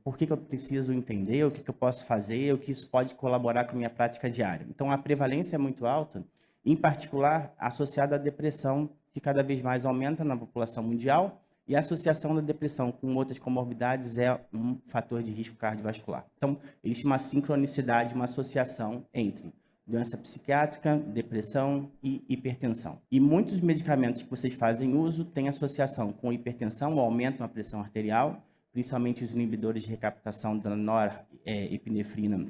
por que eu preciso entender, o que eu posso fazer, o que isso pode colaborar com a minha prática diária. Então, a prevalência é muito alta, em particular associada à depressão, que cada vez mais aumenta na população mundial, e a associação da depressão com outras comorbidades é um fator de risco cardiovascular. Então, existe uma sincronicidade, uma associação entre doença psiquiátrica, depressão e hipertensão. E muitos medicamentos que vocês fazem uso têm associação com hipertensão, aumento na pressão arterial, principalmente os inibidores de recaptação da norepinefrina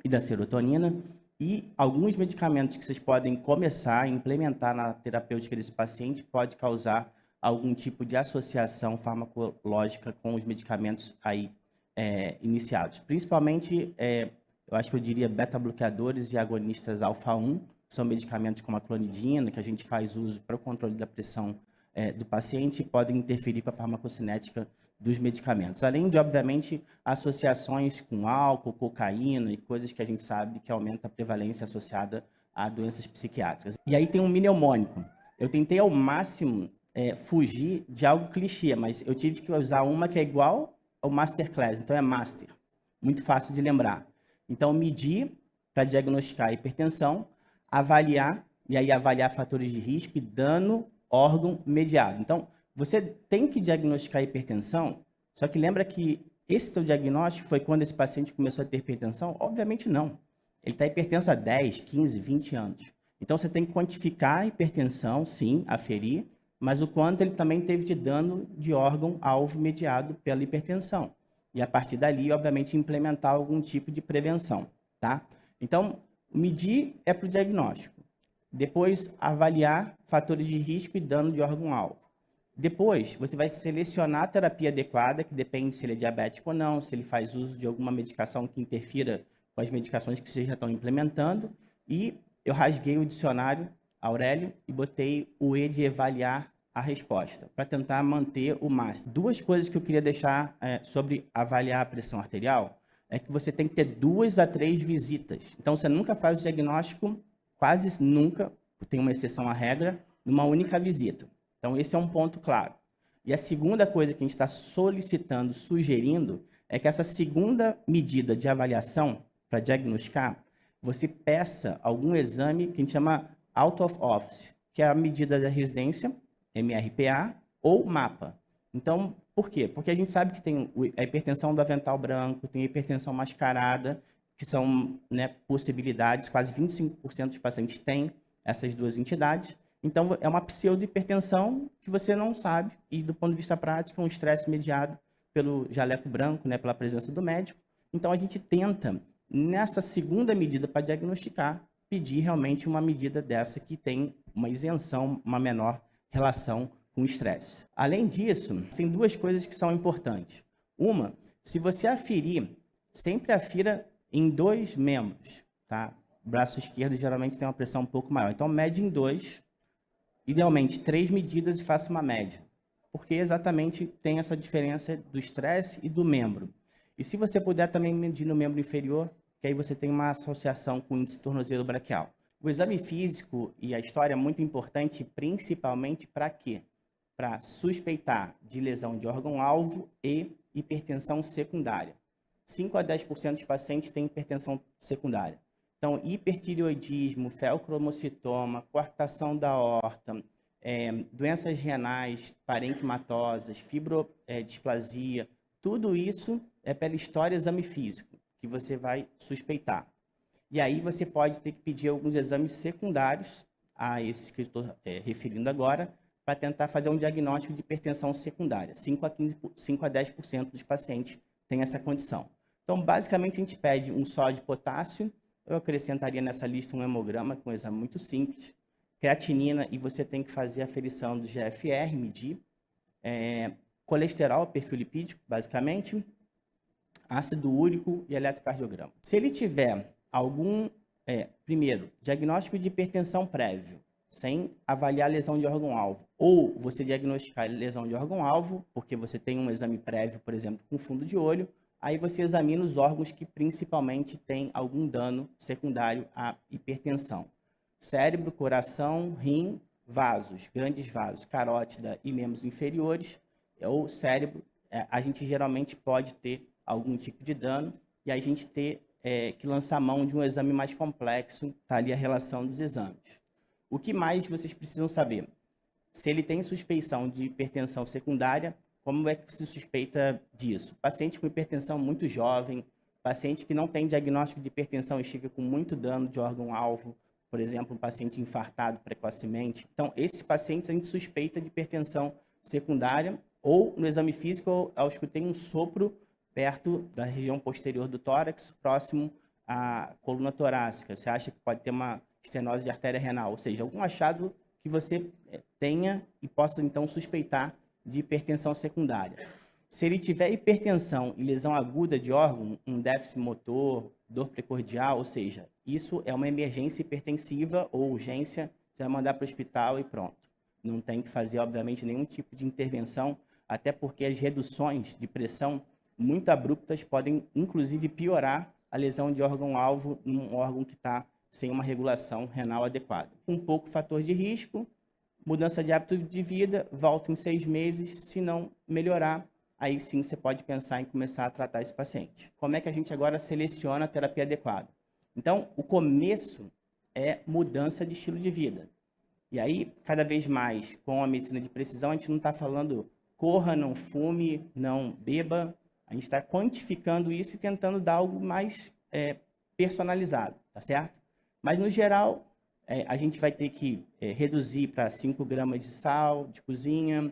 e da serotonina, e alguns medicamentos que vocês podem começar a implementar na terapêutica desse paciente pode causar algum tipo de associação farmacológica com os medicamentos aí iniciados. Principalmente, eu acho que eu diria beta-bloqueadores e agonistas alfa-1, são medicamentos como a clonidina, que a gente faz uso para o controle da pressão do paciente e podem interferir com a farmacocinética dos medicamentos. Além de, obviamente, associações com álcool, cocaína e coisas que a gente sabe que aumenta a prevalência associada a doenças psiquiátricas. E aí tem um mnemônico. Eu tentei ao máximo fugir de algo clichê, mas eu tive que usar uma que é igual ao Masterclass, então é Master. Muito fácil de lembrar. Então, medir para diagnosticar a hipertensão, avaliar, e aí avaliar fatores de risco e dano órgão mediado. Então, você tem que diagnosticar a hipertensão, só que lembra que esse seu diagnóstico foi quando esse paciente começou a ter hipertensão? Obviamente não. Ele está hipertenso há 10, 15, 20 anos. Então, você tem que quantificar a hipertensão, sim, aferir, mas o quanto ele também teve de dano de órgão-alvo mediado pela hipertensão. E a partir dali, obviamente, implementar algum tipo de prevenção, tá? Então, medir é para o diagnóstico. Depois, avaliar fatores de risco e dano de órgão-alvo. Depois, você vai selecionar a terapia adequada, que depende se ele é diabético ou não, se ele faz uso de alguma medicação que interfira com as medicações que vocês já estão implementando. E eu rasguei o dicionário, Aurélio, e botei o E de avaliar a resposta, para tentar manter o máximo. Duas coisas que eu queria deixar sobre avaliar a pressão arterial é que você tem que ter 2 a 3 visitas. Então, você nunca faz o diagnóstico, quase nunca, tem uma exceção à regra, numa única visita. Então, esse é um ponto claro. E a segunda coisa que a gente está solicitando, sugerindo, é que essa segunda medida de avaliação para diagnosticar, você peça algum exame que a gente chama out of office, que é a medida da residência, MRPA, ou MAPA. Então, por quê? Porque a gente sabe que tem a hipertensão do avental branco, tem a hipertensão mascarada, que são possibilidades, quase 25% dos pacientes têm essas duas entidades. Então, é uma pseudo-hipertensão que você não sabe, e do ponto de vista prático, é um estresse mediado pelo jaleco branco, pela presença do médico. Então, a gente tenta, nessa segunda medida para diagnosticar, pedir realmente uma medida dessa que tem uma isenção, uma menor relação com o estresse. Além disso, tem duas coisas que são importantes. Uma, se você aferir, sempre afira em 2 membros, tá? O braço esquerdo geralmente tem uma pressão um pouco maior. Então, mede em 2, idealmente 3 medidas e faça uma média. Porque exatamente tem essa diferença do estresse e do membro. E se você puder também medir no membro inferior, que aí você tem uma associação com o índice tornozelo braquial. O exame físico e a história é muito importante, principalmente para quê? Para suspeitar de lesão de órgão-alvo e hipertensão secundária. 5 a 10% dos pacientes têm hipertensão secundária. Então, hipertireoidismo, feocromocitoma, coarctação da aorta, doenças renais parenquimatosas, fibrodisplasia, tudo isso é pela história exame físico, que você vai suspeitar. E aí você pode ter que pedir alguns exames secundários a esses que eu estou referindo agora, para tentar fazer um diagnóstico de hipertensão secundária. 5 a 10% dos pacientes têm essa condição. Então, basicamente, a gente pede um sódio de potássio, eu acrescentaria nessa lista um hemograma, com um exame muito simples, creatinina, e você tem que fazer a aferição do GFR, medir, colesterol, perfil lipídico, basicamente, ácido úrico e eletrocardiograma. Se ele tiver algum, primeiro, diagnóstico de hipertensão prévio, sem avaliar a lesão de órgão-alvo, ou você diagnosticar lesão de órgão-alvo, porque você tem um exame prévio, por exemplo, com fundo de olho, aí você examina os órgãos que principalmente têm algum dano secundário à hipertensão. Cérebro, coração, rim, vasos, grandes vasos, carótida e membros inferiores, ou cérebro, a gente geralmente pode ter algum tipo de dano, e aí a gente ter que lançar mão de um exame mais complexo, tá ali a relação dos exames. O que mais vocês precisam saber? Se ele tem suspeição de hipertensão secundária, como é que se suspeita disso? Paciente com hipertensão muito jovem, paciente que não tem diagnóstico de hipertensão e chega com muito dano de órgão-alvo, por exemplo, um paciente infartado precocemente. Então, esses pacientes a gente suspeita de hipertensão secundária, ou no exame físico, eu escutei um sopro perto da região posterior do tórax, próximo à coluna torácica. Você acha que pode ter uma estenose de artéria renal, ou seja, algum achado que você tenha e possa, então, suspeitar de hipertensão secundária. Se ele tiver hipertensão e lesão aguda de órgão, um déficit motor, dor precordial, ou seja, isso é uma emergência hipertensiva ou urgência, você vai mandar para o hospital e pronto. Não tem que fazer, obviamente, nenhum tipo de intervenção, até porque as reduções de pressão muito abruptas podem, inclusive, piorar a lesão de órgão-alvo num órgão que está sem uma regulação renal adequada. Um pouco fator de risco, mudança de hábito de vida, volta em 6 meses, se não melhorar, aí sim você pode pensar em começar a tratar esse paciente. Como é que a gente agora seleciona a terapia adequada? Então, o começo é mudança de estilo de vida. E aí, cada vez mais, com a medicina de precisão, a gente não está falando corra, não fume, não beba, a gente está quantificando isso e tentando dar algo mais personalizado, tá certo? Mas, no geral, a gente vai ter que reduzir para 5 gramas de sal de cozinha,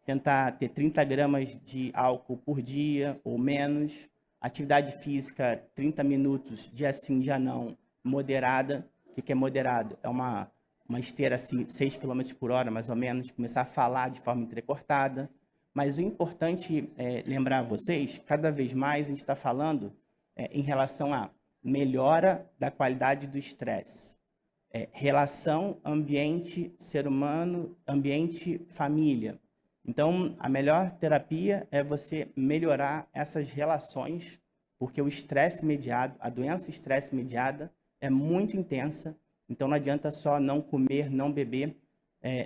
tentar ter 30 gramas de álcool por dia ou menos, atividade física 30 minutos, dia sim, dia não, moderada. O que é moderado? É uma esteira assim, 6 km por hora, mais ou menos, começar a falar de forma entrecortada. Mas o importante é lembrar a vocês, cada vez mais a gente está falando em relação à melhora da qualidade do estresse. Relação ambiente-ser humano, ambiente-família. Então, a melhor terapia é você melhorar essas relações, porque o estresse mediado, a doença estresse mediada é muito intensa, então não adianta só não comer, não beber,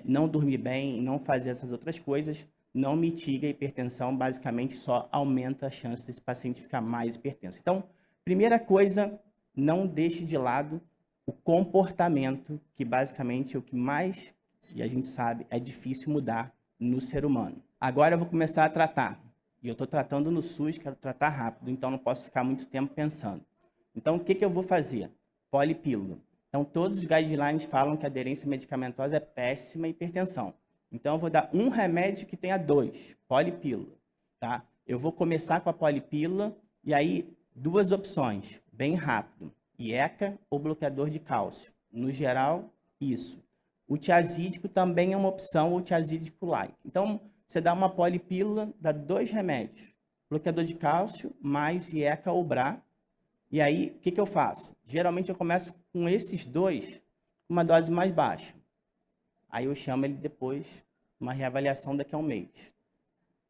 não dormir bem, não fazer essas outras coisas, não mitiga a hipertensão, basicamente só aumenta a chance desse paciente ficar mais hipertenso. Então, primeira coisa, não deixe de lado o comportamento, que basicamente é o que mais, e a gente sabe, é difícil mudar no ser humano. Agora eu vou começar a tratar. E eu estou tratando no SUS, quero tratar rápido, então não posso ficar muito tempo pensando. Então, o que eu vou fazer? Polipílula. Então, todos os guidelines falam que a aderência medicamentosa é péssima hipertensão. Então, eu vou dar um remédio que tenha 2, polipílula. Tá? Eu vou começar com a polipílula e aí 2 opções, bem rápido. IECA ou bloqueador de cálcio. No geral, isso. O tiazídico também é uma opção, o tiazídico light. Então, você dá uma polipílula, dá 2 remédios. Bloqueador de cálcio, mais IECA ou BRA. E aí, o que eu faço? Geralmente, eu começo com esses 2, uma dose mais baixa. Aí, eu chamo ele depois, uma reavaliação daqui a um mês.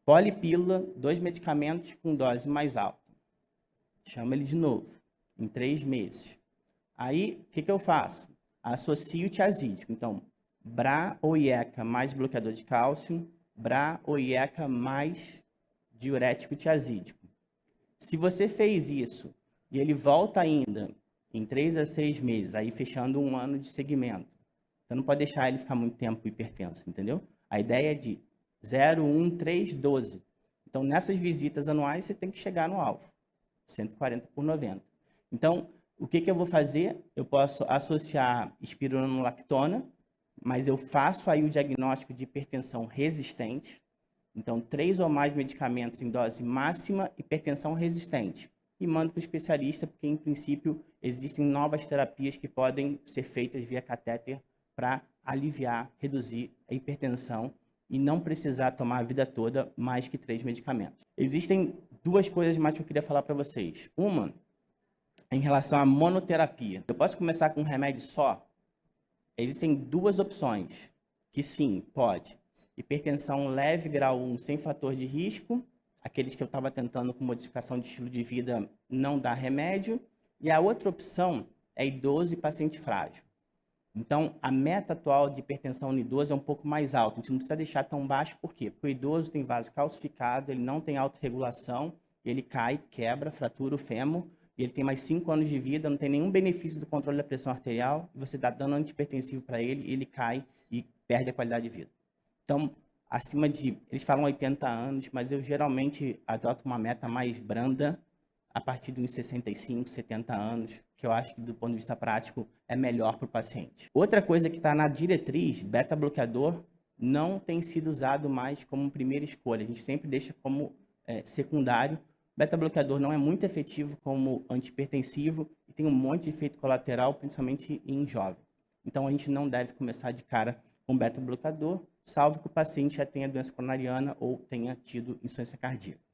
Polipílula, 2 medicamentos com dose mais alta. Chamo ele de novo, em 3 meses. Aí, o que eu faço? Associo o tiazídico. Então, BRA ou IECA mais bloqueador de cálcio, BRA ou IECA mais diurético tiazídico. Se você fez isso e ele volta ainda em 3 a 6 meses, aí fechando 1 ano de segmento, você não pode deixar ele ficar muito tempo hipertenso, entendeu? A ideia é de 0, 1, 3, 12. Então, nessas visitas anuais, você tem que chegar no alvo, 140 por 90. Então, o que eu vou fazer? Eu posso associar espironolactona, mas eu faço aí o diagnóstico de hipertensão resistente. Então, 3 ou mais medicamentos em dose máxima, hipertensão resistente. E mando para o especialista, porque, em princípio, existem novas terapias que podem ser feitas via catéter para aliviar, reduzir a hipertensão e não precisar tomar a vida toda mais que 3 medicamentos. Existem 2 coisas mais que eu queria falar para vocês. Uma, em relação à monoterapia. Eu posso começar com um remédio só? Existem 2 opções, que sim, pode. Hipertensão leve, grau 1, sem fator de risco. Aqueles que eu estava tentando com modificação de estilo de vida não dá remédio. E a outra opção é idoso e paciente frágil. Então, a meta atual de hipertensão no idoso é um pouco mais alta. A gente não precisa deixar tão baixo, por quê? Porque o idoso tem vaso calcificado, ele não tem autorregulação, ele cai, quebra, fratura o fêmur, e ele tem mais 5 anos de vida, não tem nenhum benefício do controle da pressão arterial, e você dá dano antihipertensivo para ele, ele cai e perde a qualidade de vida. Então, eles falam 80 anos, mas eu geralmente adoto uma meta mais branda, a partir de uns 65, 70 anos, que eu acho que do ponto de vista prático é melhor para o paciente. Outra coisa que está na diretriz, beta-bloqueador não tem sido usado mais como primeira escolha, a gente sempre deixa como secundário. Beta-bloqueador não é muito efetivo como antihipertensivo e tem um monte de efeito colateral, principalmente em jovem. Então a gente não deve começar de cara com beta-bloqueador, salvo que o paciente já tenha doença coronariana ou tenha tido insuficiência cardíaca.